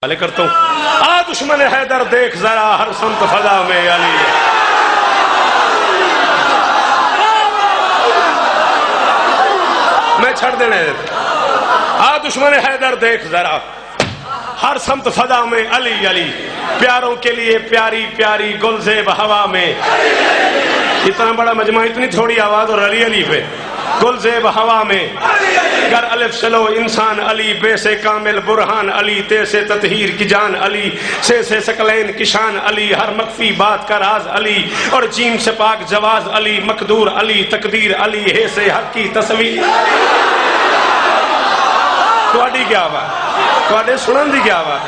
حوالے کرتا ہوں۔ آ دشمن حیدر دیکھ ذرا ہر سمت فضا میں علی ہے۔ میں چھڑ دینے دیتا۔ آ دشمن حیدر دیکھ ذرا ہر سمت فضا میں علی علی، پیاروں کے لیے پیاری پیاری گلزیب ہوا میں، اتنا بڑا مجمع اتنی تھوڑی آواز اور علی علی پہ، گلزیب ہوا میں گر الف چلو انسان علی، بے سے کامل برہان علی، تے سے تطہیر کی جان علی، سے سکلین کی شان علی، ہر مخفی بات کا راز علی، اور جیم سے پاک جواز علی، مقدور علی تقدیر علی، ہے سے حق کی تصویر۔ تواڈی کیا بات، تواڈے سنن دی کیا بات؟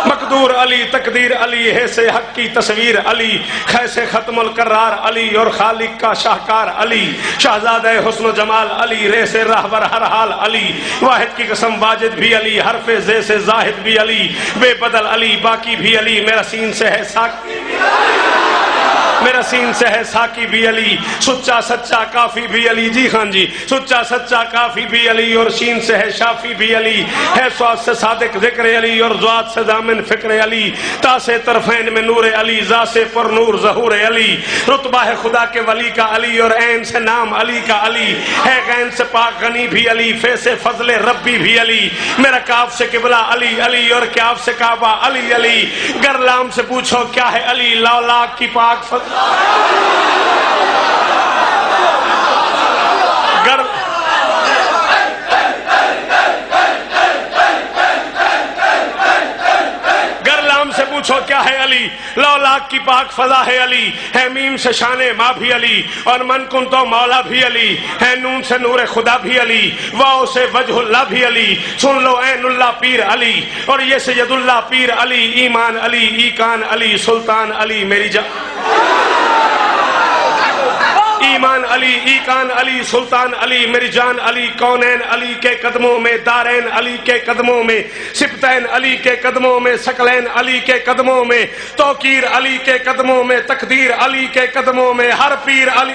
مقدور علی تقدیر علی، ہے سے حق کی تصویر علی، خیسے ختم القرار علی، اور خالق کا شاہکار علی، شہزادہ حسن و جمال علی، رے سے رہبر ہر حال علی، واحد کی قسم واجد بھی علی، حرف زے سے زاہد بھی علی، بے بدل علی باقی بھی علی، میرا سین سے ہے ساکی، میرا سین سے ہے ساکی بھی علی، سچا سچا کافی بھی علی، جی خان جی، سچا سچا کافی بھی علی، اور شین سے ہے شافی بھی علی، ہے سواد سے صادق ذکر علی، اور ذات سے دامن فکر علی، تا سے طرفین میں نور علی، ذا سے پر نور ظہور علی، رتبہ ہے خدا کے ولی کا علی، اور عین سے نام علی کا علی، ہے غین سے پاک غنی بھی علی، فے سے فضل ربی بھی علی، میرا کاف سے قبلہ علی علی، اور کیاف سے کعبہ علی علی، گر لام سے پوچھو کیا ہے علی، لاک کی پاک فضل گرلام سے پوچھو کیا ہے علی، لاک کی پاک فضا ہے علی، ہے میم سے شان ماں بھی علی، اور من کن تو مولا بھی علی، ہے نون سے نور خدا بھی علی، واؤ سے وجہ اللہ بھی علی، سن لو عین اللہ پیر علی، اور یہ سید اللہ پیر علی، ایمان علی ایکان علی، سلطان علی میری جان، ایمان علی ایکان علی، سلطان علی میری جان علی، کونین علی کے قدموں میں، دارین علی کے قدموں میں، سبتین علی کے قدموں میں، سکلین علی کے قدموں میں، توقیر علی کے قدموں میں، تقدیر علی کے قدموں میں، ہر پیر علی،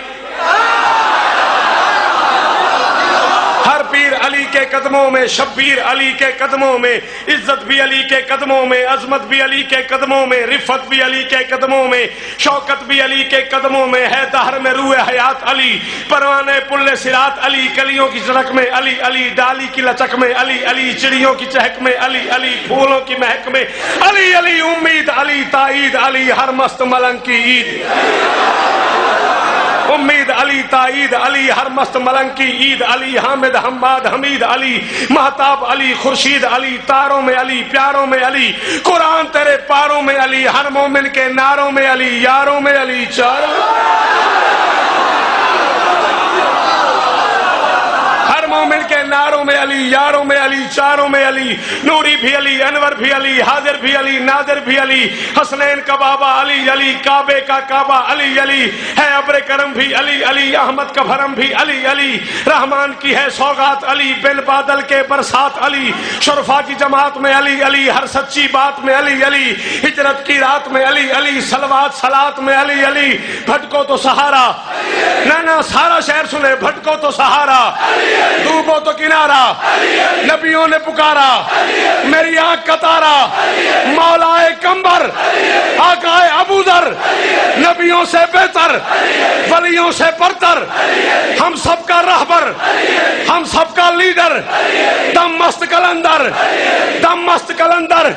ہر پیر علی کے قدموں میں، شبیر علی کے قدموں میں، عزت بھی علی کے قدموں میں، عظمت بھی علی کے قدموں میں، رفت بھی علی کے قدموں میں، شوکت بھی علی کے قدموں میں، ہے دہر میں روح حیات علی، پروانے پل صراط علی، کلیوں کی سڑک میں علی علی، ڈالی کی لچک میں علی علی، چڑیوں کی چہک میں علی علی، پھولوں کی مہک میں علی علی، امید علی تائید علی، ہر مست ملنگ کی عید، امید علی تائید علی، ہر مست ملنگ کی عید علی، حامد حماد حمید علی، مہتاب علی خورشید علی، تاروں میں علی پیاروں میں علی، قرآن تیرے پاروں میں علی، ہر مومن کے ناروں میں علی، یاروں میں علی، چاروں مومن کے ناروں میں علی، یاروں میں علی، چاروں میں علی، نوری بھی علی، انور بھی علی، حاضر بھی علی، نادر بھی علی، حسنین کا بابا علی علی، کعبے کا کعبہ علی علی، ہے ابر کرم بھی علی علی، احمد کا بھرم بھی علی علی، رحمان کی ہے سوغات علی، بل بادل کے برسات علی، شرفا کی جماعت میں علی علی، ہر سچی بات میں علی علی، ہجرت کی رات میں علی علی، صلوات صلات میں علی علی، بھٹکو تو سہارا، نا سارا شہر سنے، بھٹکو تو سہارا، ڈوبو تو کنارا، نبیوں نے پکارا، میری آنکھ کا تارا، مولا کمبر، آقا ابو ذر، نبیوں سے بہتر، ولیوں سے برتر، ہم سب کا رہبر، ہم سب کا لیڈر، دم مست کلندر، دم مست کلندر،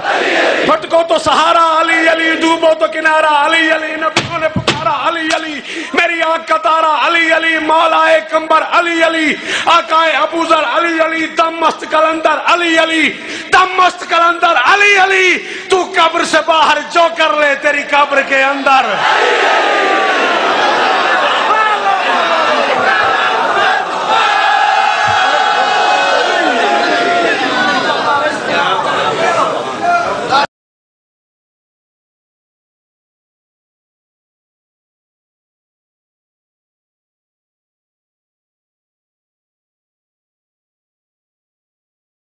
بھٹکو تو سہارا علی علی، ڈوبو تو کنارا علی علی، نبیوں نے پکارا علی علی، میری آنکھ کا تارا علی علی، مولا کمبر علی علی، آقا ابو ذر علی علی، دم مست کلندر علی علی، دم مست کلندر علی علی، تو قبر سے باہر جو کر لے تیری قبر کے اندر